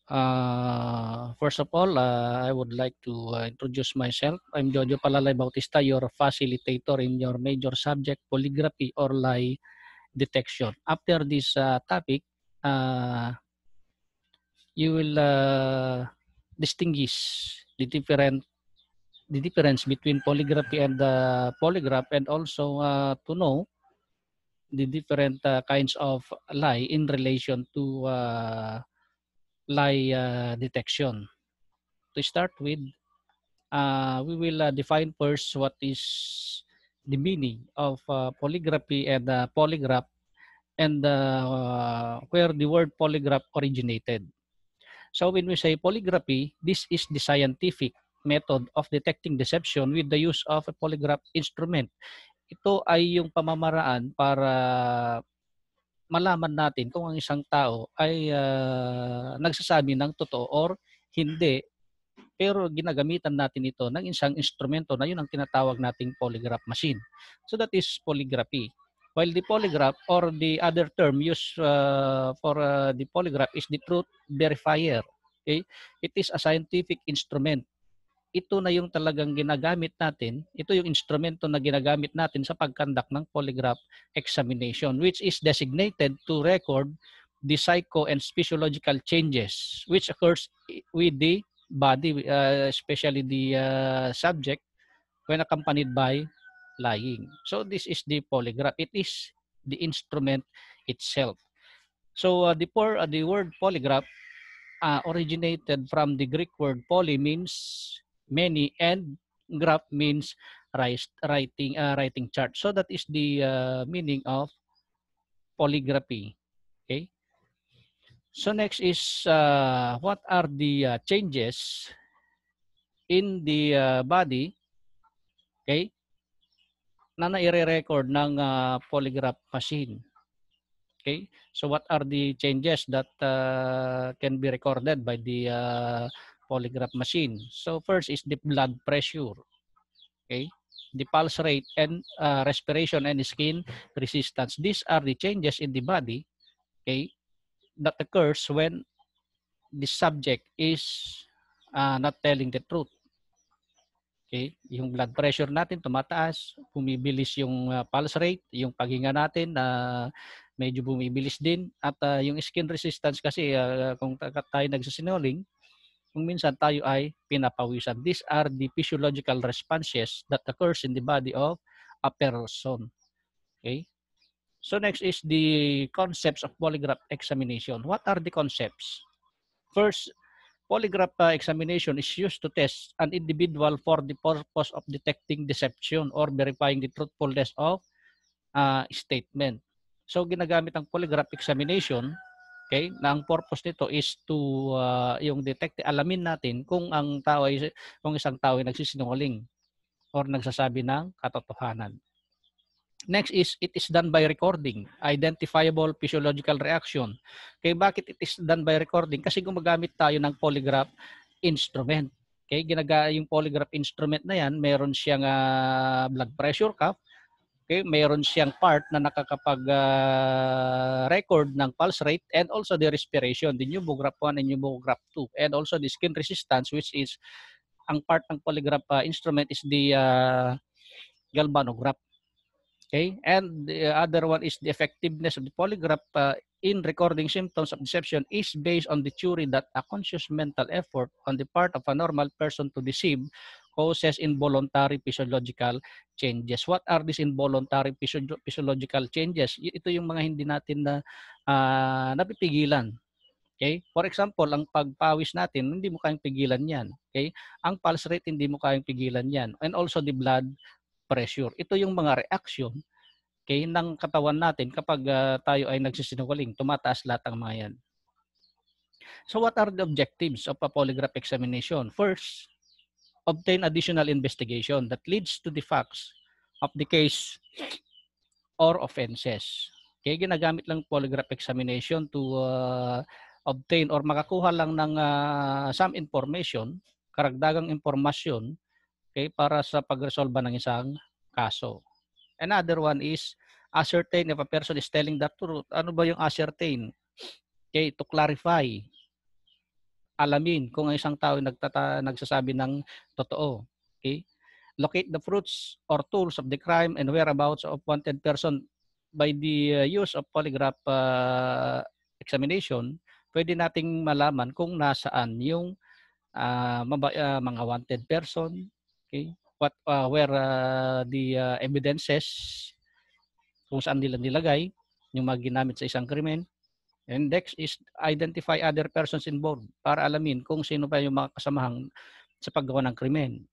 First of all, I would like to introduce myself. I'm Jojo Palalay Bautista, your facilitator in your major subject, polygraphy or lie detection. After this topic, uh, you will distinguish the difference between polygraphy and polygraph, and also to know the different kinds of lie in relation to lie detection. To start with, we will define first what is the meaning of polygraphy and polygraph, and where the word polygraph originated. So when we say polygraphy, this is the scientific method of detecting deception with the use of a polygraph instrument. Ito ay yung pamamaraan para malaman natin kung ang isang tao ay nagsasabi ng totoo or hindi, pero ginagamitan natin ito ng isang instrumento na yun ang tinatawag nating polygraph machine. So that is polygraphy. While the polygraph, or the other term used for the polygraph, is the truth verifier. Okay? It is a scientific instrument. Ito na yung talagang ginagamit natin, ito yung instrumento na ginagamit natin sa pagkandak ng polygraph examination, which is designated to record the psycho and physiological changes which occurs with the body, especially the subject, when accompanied by lying. So this is the polygraph. It is the instrument itself. So the word polygraph originated from the Greek word poly, means many, and graph means writing chart. So that is the meaning of polygraphy. Okay. So next is what are the changes in the body, okay, na nai-record ng polygraph machine. Okay, so what are the changes that can be recorded by the polygraph machine? So first is the blood pressure, okay, the pulse rate, and respiration and skin resistance. These are the changes in the body, okay, that occurs when the subject is not telling the truth. Okay, yung blood pressure natin tumataas, bumibilis yung pulse rate, yung paghinga natin medyo bumibilis din, at yung skin resistance kasi kung tayo nagsisinungaling, kung minsan tayo ay pinapawisan. These are the physiological responses that occurs in the body of a person. Okay? So next is the concepts of polygraph examination. What are the concepts? First, polygraph examination is used to test an individual for the purpose of detecting deception or verifying the truthfulness of statement. So ginagamit ang polygraph examination, okay, na ang purpose nito is to yung detect, alamin natin kung kung isang tao ay nagsisinungaling or nagsasabi ng katotohanan. Next is, it is done by recording identifiable physiological reaction. Okay, bakit it is done by recording? Kasi gumagamit tayo ng polygraph instrument. Okay, yung polygraph instrument na yan, meron siyang blood pressure cuff. Okay, meron siyang part na nakakapag-record ng pulse rate, and also the respiration, the pneumograph 1 and pneumograph 2, and also the skin resistance, which is ang part ng polygraph instrument is the galvanograph. Okay, and the other one is the effectiveness of the polygraph in recording symptoms of deception is based on the theory that a conscious mental effort on the part of a normal person to deceive causes involuntary physiological changes. What are these involuntary physiological changes? Ito yung mga hindi natin na napipigilan. Okay? For example, ang pagpawis natin, hindi mo kayang pigilan yan. Okay? Ang pulse rate, hindi mo kayang pigilan yan. And also the blood pressure. Ito yung mga reaction, okay, ng katawan natin kapag tayo ay nagsisinungaling. Tumataas lahat ng mga yan. So what are the objectives of a polygraph examination? First, obtain additional investigation that leads to the facts of the case or offenses. Okay, ginagamit lang polygraph examination to obtain or makakuha lang ng some information, karagdagang impormasyon, okay, para sa pagresolba ng isang kaso. Another one is ascertain if a person is telling the truth. Ano ba yung ascertain? Okay, to clarify. alamin kung ang isang tao nagsasabi ng totoo. Okay? Locate the fruits or tools of the crime and whereabouts of wanted person by the use of polygraph examination. Pwede nating malaman kung nasaan yung mga wanted person, okay? Where the evidences, kung saan nila nilagay yung mga ginamit sa isang krimen. And next is identify other persons involved para alamin kung sino pa yung mga kasamahang sa paggawa ng krimen.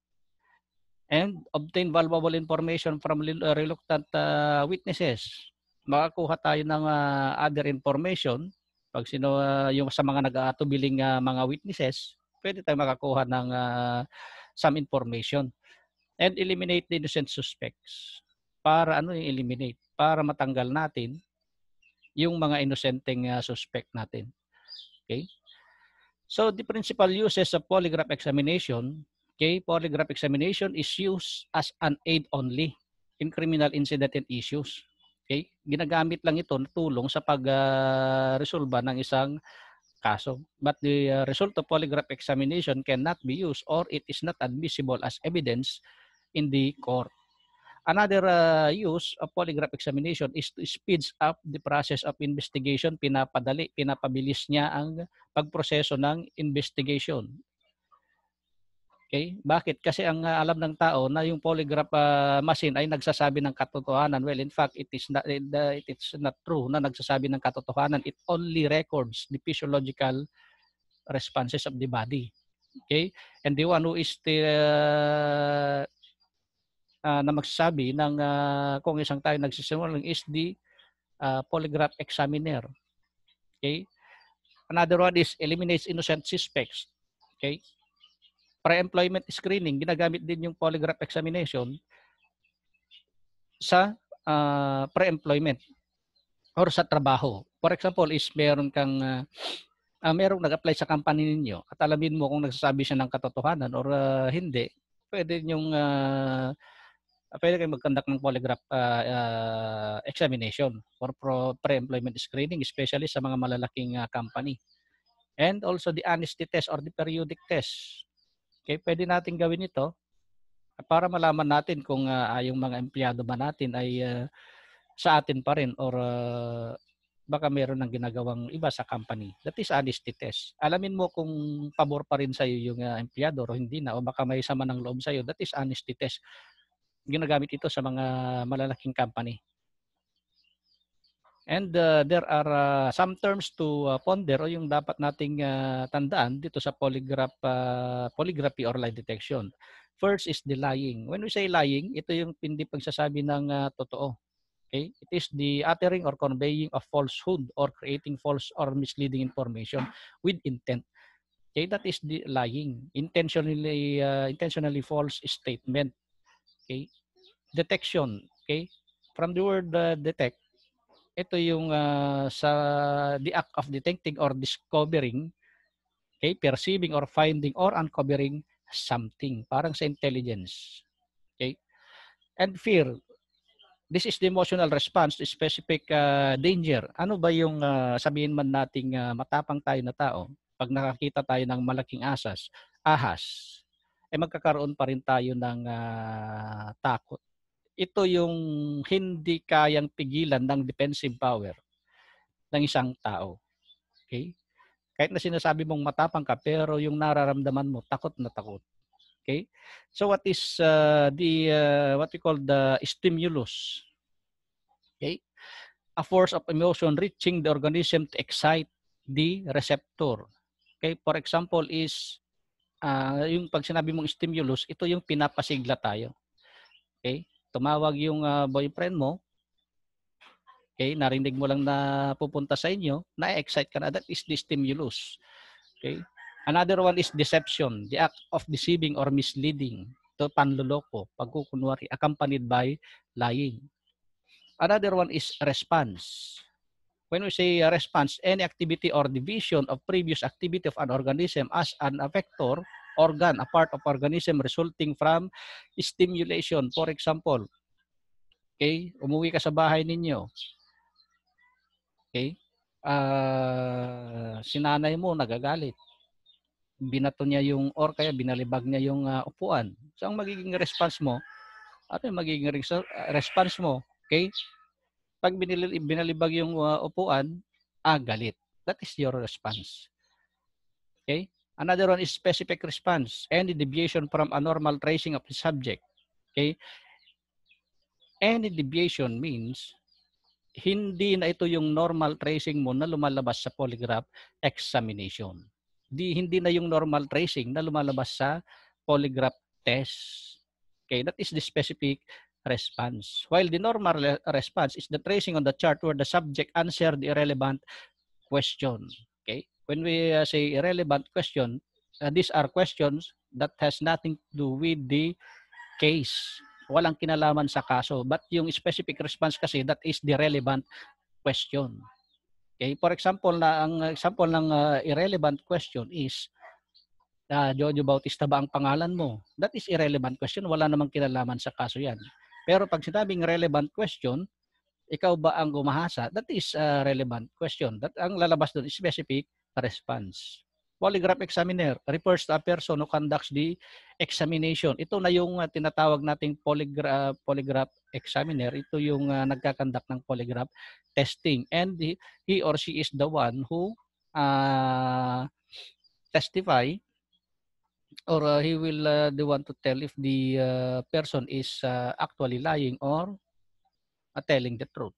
And obtain valuable information from reluctant witnesses. Makakuha tayo ng other information pag sino yung sa mga nag-aatubiling mga witnesses, pwede tayong makakuha ng some information. And eliminate the innocent suspects. Para ano yung eliminate? Para matanggal natin yung mga inosenteng suspect natin. Okay? So the principal uses of polygraph examination, okay, polygraph examination is used as an aid only in criminal incident and issues. Okay? Ginagamit lang ito na tulong sa pag-resolba ng isang kaso. But the result of polygraph examination cannot be used or it is not admissible as evidence in the court. Another use of polygraph examination is to speeds up the process of investigation. Pinapabilis niya ang pagproseso ng investigation. Okay? Bakit? Kasi ang alam ng tao na yung polygraph machine ay nagsasabi ng katotohanan. Well, in fact, it is not true na nagsasabi ng katotohanan. It only records the physiological responses of the body. Okay? And the one who is na magsasabi ng kung isang tayo nagsisinungaling is the polygraph examiner. Okay? Another one is eliminates innocent suspects. Okay? Pre-employment screening, ginagamit din yung polygraph examination sa pre-employment or sa trabaho. For example, is meron kang merong nag-apply sa company ninyo at alamin mo kung nagsasabi siya ng katotohanan or hindi, pwede kayong mag-conduct ng polygraph examination for pre-employment screening, especially sa mga malalaking company. And also the honesty test or the periodic test. Okay, pwede natin gawin ito para malaman natin kung yung mga empleyado ba natin ay sa atin pa rin or baka meron ng ginagawang iba sa company. That is honesty test. Alamin mo kung pabor pa rin sa'yo yung empleyado o hindi na o baka may sama ng loob sa'yo. That is honesty test. Ginagamit ito sa mga malalaking company. And there are some terms to ponder o yung dapat nating tandaan dito sa polygraphy or lie detection. First is the lying. When we say lying, ito yung hindi pagsasabi ng totoo. Okay? It is the uttering or conveying of falsehood or creating false or misleading information with intent. Okay, that is the lying. Intentionally false statement. Okay? Detection. Okay? From the word detect, ito yung sa the act of detecting or discovering, okay, perceiving or finding or uncovering something, parang sa intelligence. Okay? And fear, this is the emotional response to specific danger. Ano ba yung sabihin man nating matapang tayo na tao, pag nakakita tayo ng malaking ahas, ay magkakaroon pa rin tayo ng takot. Ito yung hindi kayang pigilan ng defensive power ng isang tao. Okay? Kahit na sinasabi mong matapang ka, pero yung nararamdaman mo, takot na takot. Okay? So what is what we call the stimulus? Okay? A force of emotion reaching the organism to excite the receptor. Okay? For example is, yung pag sinabi mong stimulus, ito yung pinapasigla tayo. Okay? Tumawag yung boyfriend mo, okay, narinig mo lang na pupunta sa inyo, na-excite ka na, that is the stimulus. Okay? Another one is deception, the act of deceiving or misleading. Ito panloloko, pagkukunwari, accompanied by lying. Another one is response. When we say response, any activity or division of previous activity of an organism as an effector, organ, a part of organism resulting from stimulation. For example, okay, umuwi ka sa bahay ninyo. Okay? Si nanay mo nagagalit. binato niya yung or kaya binalibag niya yung upuan. So ang magiging response mo, ano yung magiging response mo? Okay? Pag binalibag yung upuan, galit. That is your response. Okay? Another one is specific response. Any deviation from a normal tracing of the subject. Okay? Any deviation means hindi na ito yung normal tracing mo na lumalabas sa polygraph examination. Hindi na yung normal tracing na lumalabas sa polygraph test. Okay, that is the specific response. While the normal response is the tracing on the chart where the subject answered the irrelevant question. Okay, when we say irrelevant question, these are questions that has nothing to do with the case. Walang kinalaman sa kaso. But yung specific response kasi, that is the relevant question. Okay? For example, ang example ng irrelevant question is, Jojo Bautista ba ang pangalan mo? That is irrelevant question. Wala namang kinalaman sa kaso yan. Pero pag sinabing relevant question, ikaw ba ang gumahasa? That is a relevant question. That ang lalabas doon is specific response. Polygraph examiner refers to a person who conducts the examination. Ito na yung tinatawag nating polygraph examiner. Ito yung nagkakandak ng polygraph testing. And he or she is the one who testify, or he will the one to tell if the person is actually lying or telling the truth.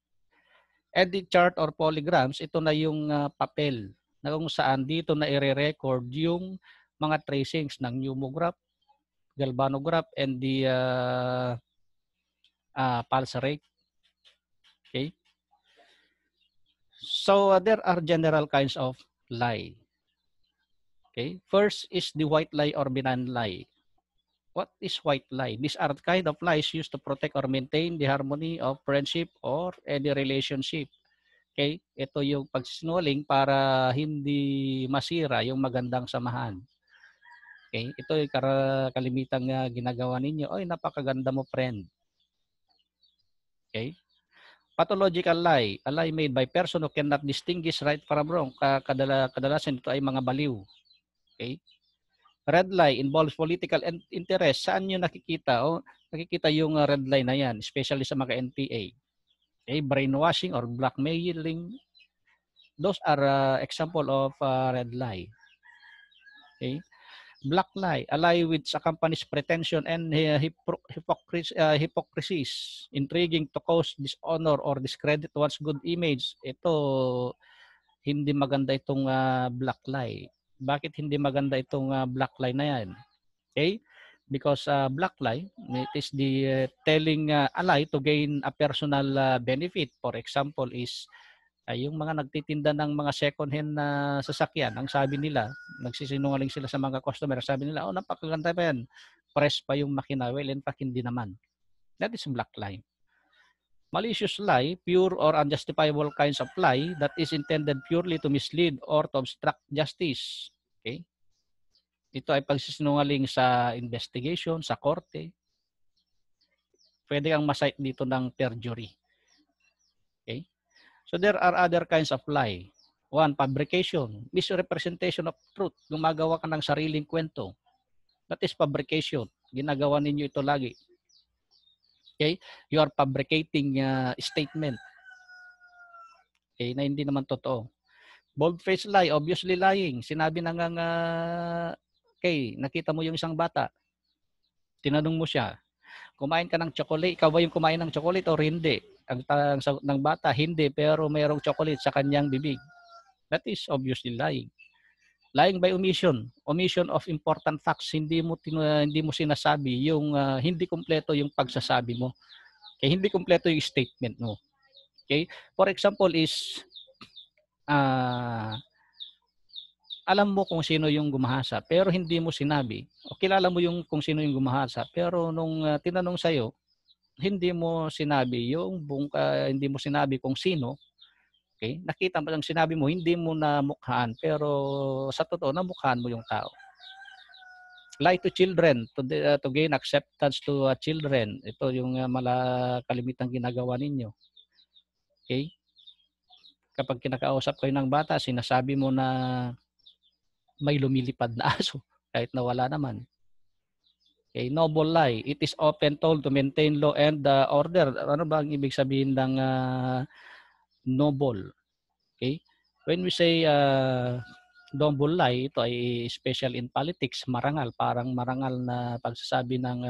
Edit chart or polygrams, ito na yung papel na kung saan dito na i-record yung mga tracings ng pneumograph, galvanograph, and the pulse rate. Okay? So there are general kinds of lie. Okay? First is the white lie or benign lie. What is white lie? These are the kind of lies used to protect or maintain the harmony of friendship or any relationship. Okay? Ito yung pagsisinungaling para hindi masira yung magandang samahan. Okay? Ito yung kalimitang ginagawa ninyo. Oy, napakaganda mo, friend. Okay? Pathological lie. A lie made by person who cannot distinguish right from wrong. Kadalasan ito ay mga baliw. Okay? Red lie involves political interest. Saan nyo nakikita? Nakikita yung red lie na yan, especially sa mga NPA. Okay? Brainwashing or blackmailing. Those are example of red lie. Okay? Black lie, a lie which accompanies pretension and hypocrisies, intriguing to cause dishonor or discredit one's good image. Ito, hindi maganda itong black lie. Bakit hindi maganda itong black lie na yan? Okay? Because black lie, it is the telling a lie to gain a personal benefit. For example is, yung mga nagtitinda ng mga second hand na sasakyan, ang sabi nila, nagsisinungaling sila sa mga customer, sabi nila, napakaganda pa yan. Fresh pa yung makina. Well, in fact, hindi naman. That is black lie. Malicious lie, pure or unjustifiable kinds of lie that is intended purely to mislead or to obstruct justice. Okay? Ito ay pagsisinungaling sa investigation, sa korte. Pwede kang masite dito ng perjury. Okay? So there are other kinds of lie. One, fabrication, misrepresentation of truth. Gumagawa ka ng sariling kwento. That is fabrication. Ginagawa ninyo ito lagi. Okay? You are fabricating statement. Okay? Na hindi naman totoo. Bold-faced lie, obviously lying. Sinabi na nga, okay, nakita mo yung isang bata. Tinanong mo siya, kumain ka ng chocolate, ikaw ba yung kumain ng chocolate or hindi? Ang ng bata, hindi, pero mayroong chocolate sa kanyang bibig. That is obviously lying. Lying by omission, omission of important facts. Hindi mo sinasabi yung hindi kumpleto yung pagsasabi mo. Okay, hindi kumpleto yung statement mo. Okay? For example is alam mo kung sino yung gumahasa pero hindi mo sinabi. O kilala mo yung kung sino yung gumahasa pero nung tinanong sa iyo, hindi mo sinabi yung hindi mo sinabi kung sino. Okay? Nakita mo lang sinabi mo, hindi mo na mukhaan pero sa totoo namukhaan mo yung tao. Lie to children to gain acceptance to children. Ito yung kalimitang ginagawa ninyo. Okay? Kapag kinakausap kayo ng bata, sinasabi mo na may lumilipad na aso kahit na wala naman. Okay, noble lie. It is often told to maintain law and order. Ano ba ang ibig sabihin ng noble? Okay? When we say noble lie, ito ay special in politics, marangal, parang marangal na pagsasabi ng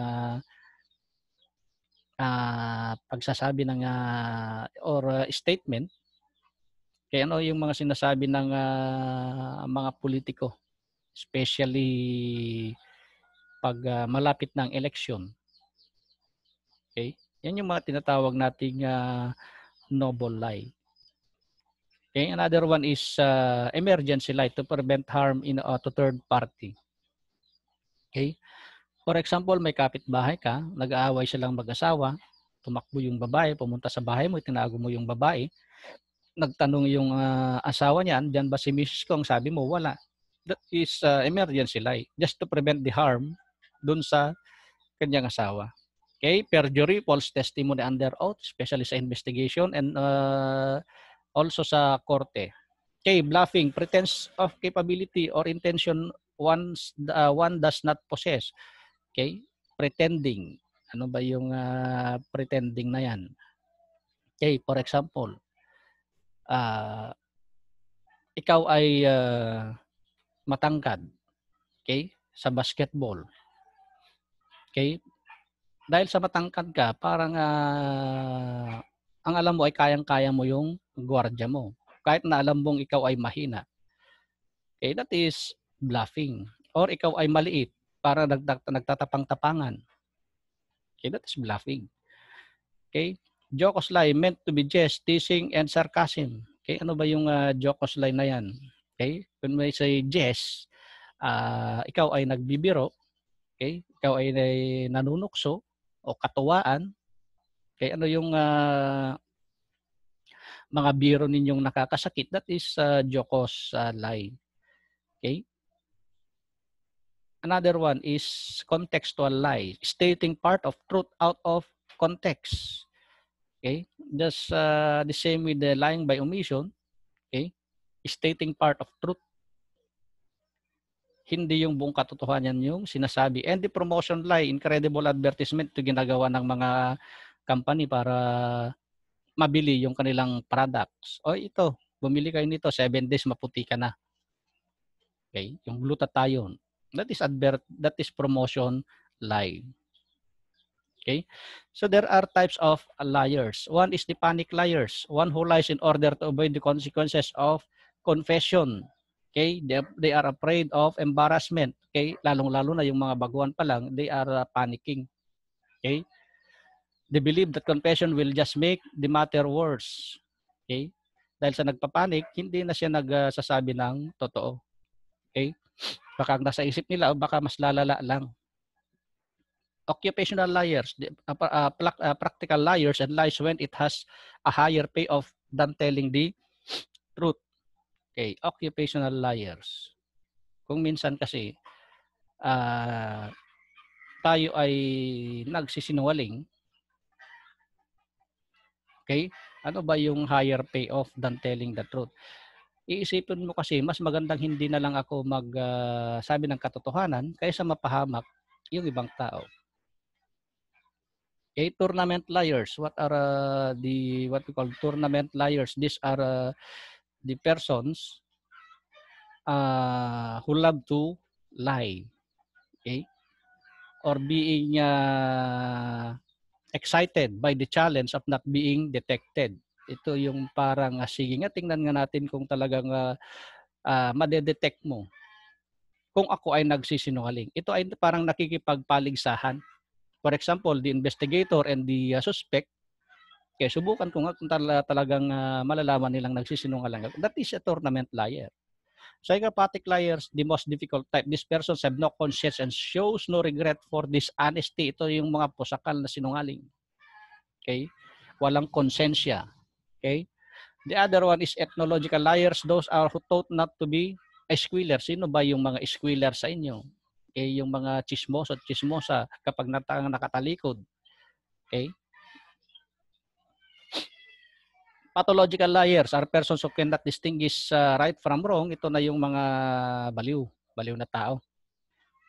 statement. Kaya ano yung mga sinasabi ng mga politiko, especially pag malapit ng eleksyon. Okay? Yan yung mga tinatawag nating noble lie. Okay, another one is emergency lie to prevent harm to third party. Okay? For example, may kapitbahay ka, nag-aaway silang mag-asawa, tumakbo yung babae, pumunta sa bahay mo, tinago mo yung babae, nagtanong yung asawa niya, "Diyan ba si Mrs. ko?" Ang sabi mo, wala. That is emergency lie, just to prevent the harm dun sa kanyang asawa. Okay, perjury, false testimony under oath, especially sa investigation and also sa korte. Okay, bluffing, pretense of capability or intention one does not possess. Okay, pretending. Ano ba yung pretending na yan? Okay, for example, ikaw ay matangkad, okay, sa basketball. Okay, dahil sa matangkad ka, parang ang alam mo ay kayang-kaya mo yung gwardiya mo. Kahit na alam mong ikaw ay mahina. Okay, that is bluffing. Or ikaw ay maliit, para nagtatapang-tapangan. Okay, that is bluffing. Okay, jocose lie meant to be jest, teasing, and sarcasm. Okay, ano ba yung jocose lie na yan? Okay, when we say jest, ikaw ay nagbibiro, okay, ikaw ay nanunukso o katuwaan. Okay, ano yung mga biro ninyong nakakasakit? That is jocose lie. Okay. Another one is contextual lie, stating part of truth out of context. Okay, just the same with the lying by omission. Okay, stating part of truth, hindi yung buong katotohanan yung sinasabi. And the promotion lie, incredible advertisement to ginagawa ng mga company para mabili yung kanilang products. O ito, bumili kayo nito, 7 days maputi ka na. Okay, yung glutathione. That is promotion lie. Okay, so there are types of liars. One is the panic liars, one who lies in order to avoid the consequences of confession. Okay, they are afraid of embarrassment. Okay, lalong-lalo na yung mga baguhan pa lang, they are panicking. Okay, they believe that confession will just make the matter worse. Okay, dahil sa nagpapanik, hindi na siya nagsasabi ng totoo. Okay, baka ang nasa isip nila, baka mas lalala lang. Occupational liars, practical liars and lies when it has a higher payoff than telling the truth. Okay, occupational liars. Kung minsan kasi tayo ay nagsisinungaling, okay, ano ba yung higher payoff than telling the truth? Iisipin mo kasi, mas magandang hindi na lang ako magsabi ng katotohanan kaysa mapahamak yung ibang tao. Okay, tournament liars. What are what we call tournament liars? These are the persons who love to lie. Okay? Or being excited by the challenge of not being detected. Ito yung parang sige nga, tingnan nga natin kung talagang madedetect mo kung ako ay nagsisinungaling. Ito ay parang nakikipagpaligsahan. For example, the investigator and the suspect, kaya subukan ko nga kung talagang malalaman nilang nagsisinungaling. That is a tournament liar. Psychopathic liars, the most difficult type. These persons have no conscience and shows no regret for dishonesty. Ito yung mga pusakal na sinungaling. Okay? Walang konsensya. Okay? The other one is ethnological liars. Those are who taught not to be a squealer. Sino ba yung mga squealer sa inyo? Okay? Yung mga chismoso at chismosa kapag nakatalikod. Okay? Pathological liars are persons who cannot distinguish right from wrong. Ito na yung mga baliw. baliw na tao.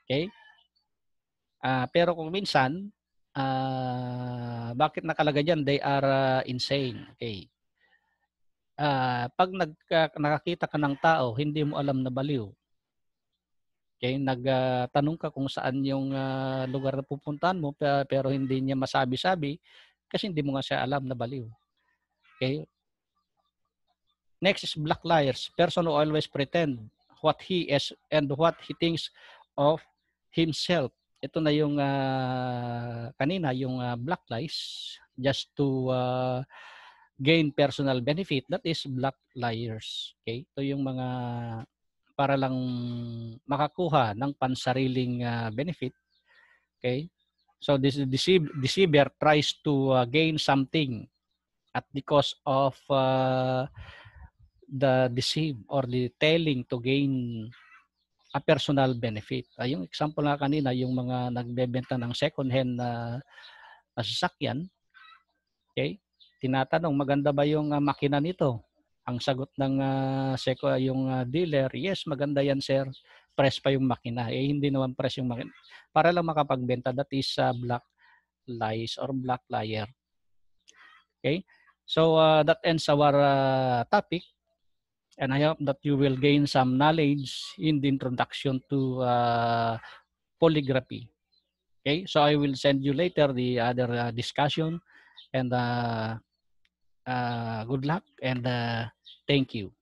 Okay? Pero kung minsan, bakit nakalagay diyan? They are insane. Okay. Pag nakakita ka ng tao, hindi mo alam na baliw. Okay, nagtanong ka kung saan yung lugar na pupuntahan mo pero hindi niya masabi-sabi kasi hindi mo nga siya alam na baliw. Okay? Next is black liars. Person who always pretend what he is and what he thinks of himself. Ito na yung kanina, yung black lies just to gain personal benefit. That is black liars. Okay? Ito yung mga para lang makakuha ng pansariling benefit. Okay? So this deceiver tries to gain something at the cost of the deceive or the telling to gain a personal benefit. Yung example nga kanina, yung mga nagbebenta ng second hand na sasakyan, okay? Tinatanong, maganda ba yung makina nito? Ang sagot ng yung dealer, yes, maganda yan sir. Press pa yung makina. Hindi naman press yung makina. Para lang makapagbenta, that is black lies or black liar. Okay? So that ends our topic. And I hope that you will gain some knowledge in the introduction to polygraphy. Okay, so I will send you later the other discussion and good luck and thank you.